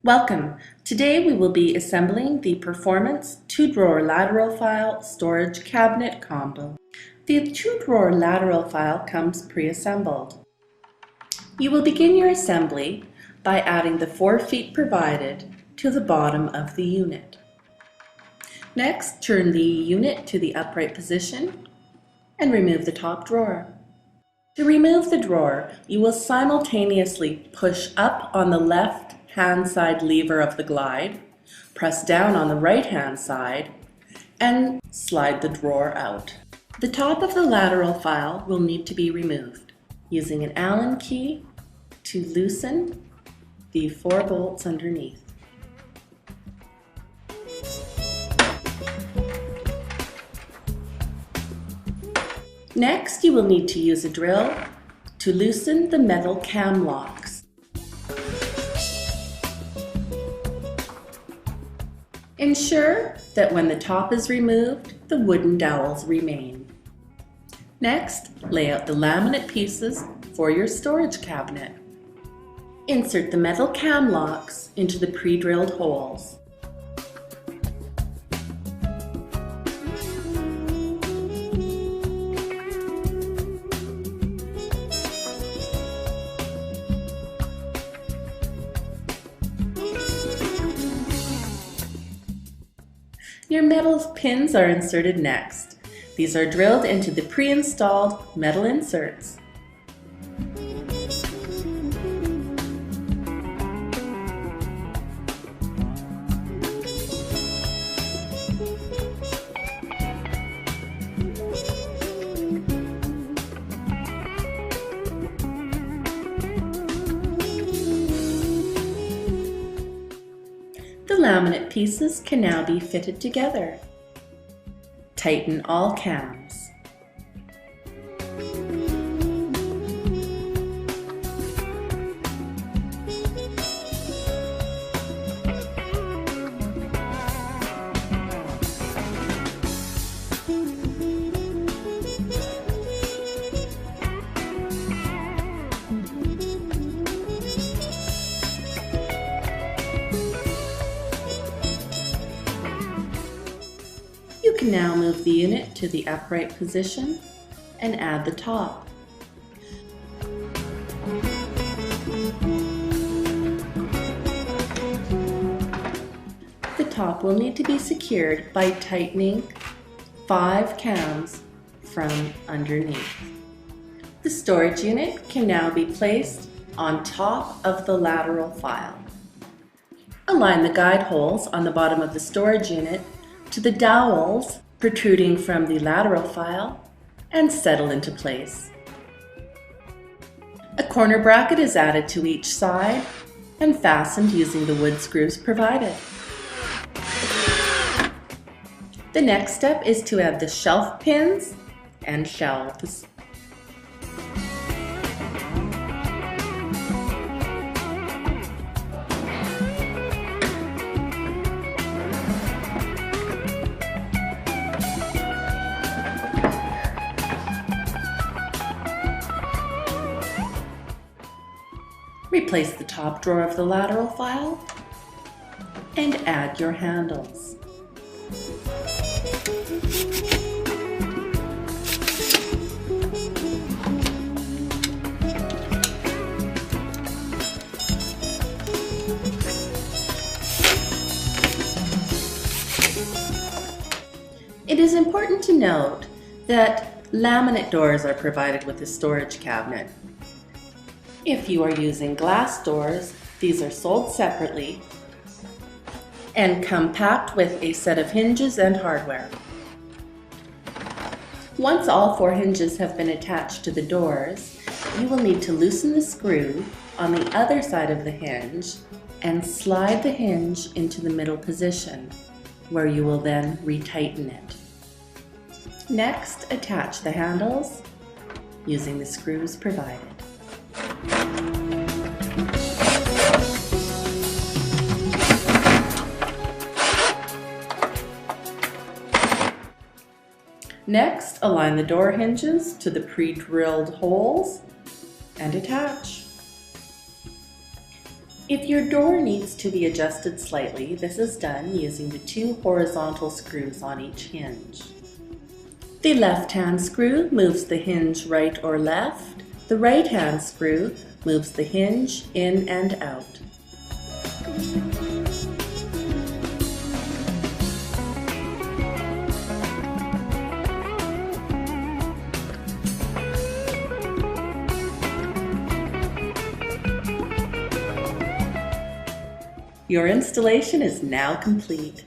Welcome! Today we will be assembling the Performance 2-drawer lateral file storage cabinet combo. The 2-drawer lateral file comes pre-assembled. You will begin your assembly by adding the 4 feet provided to the bottom of the unit. Next, turn the unit to the upright position and remove the top drawer. To remove the drawer, you will simultaneously push up on the left hand side lever of the glide, press down on the right hand side, and slide the drawer out. The top of the lateral file will need to be removed using an Allen key to loosen the 4 bolts underneath. Next, you will need to use a drill to loosen the metal cam locks. Ensure that when the top is removed, the wooden dowels remain. Next, lay out the laminate pieces for your storage cabinet. Insert the metal cam locks into the pre-drilled holes. Your metal pins are inserted next. These are drilled into the pre-installed metal inserts. The laminate pieces can now be fitted together. Tighten all cams. You can now move the unit to the upright position and add the top. The top will need to be secured by tightening 5 cams from underneath. The storage unit can now be placed on top of the lateral file. Align the guide holes on the bottom of the storage unit to the dowels protruding from the lateral file and settle into place. A corner bracket is added to each side and fastened using the wood screws provided. The next step is to add the shelf pins and shelves. Replace the top drawer of the lateral file and add your handles. It is important to note that laminate doors are provided with the storage cabinet. If you are using glass doors, these are sold separately and come packed with a set of hinges and hardware. Once all 4 hinges have been attached to the doors, you will need to loosen the screw on the other side of the hinge and slide the hinge into the middle position, where you will then retighten it. Next, attach the handles using the screws provided. Next, align the door hinges to the pre-drilled holes and attach. If your door needs to be adjusted slightly, this is done using the 2 horizontal screws on each hinge. The left-hand screw moves the hinge right or left. The right-hand screw moves the hinge in and out. Your installation is now complete.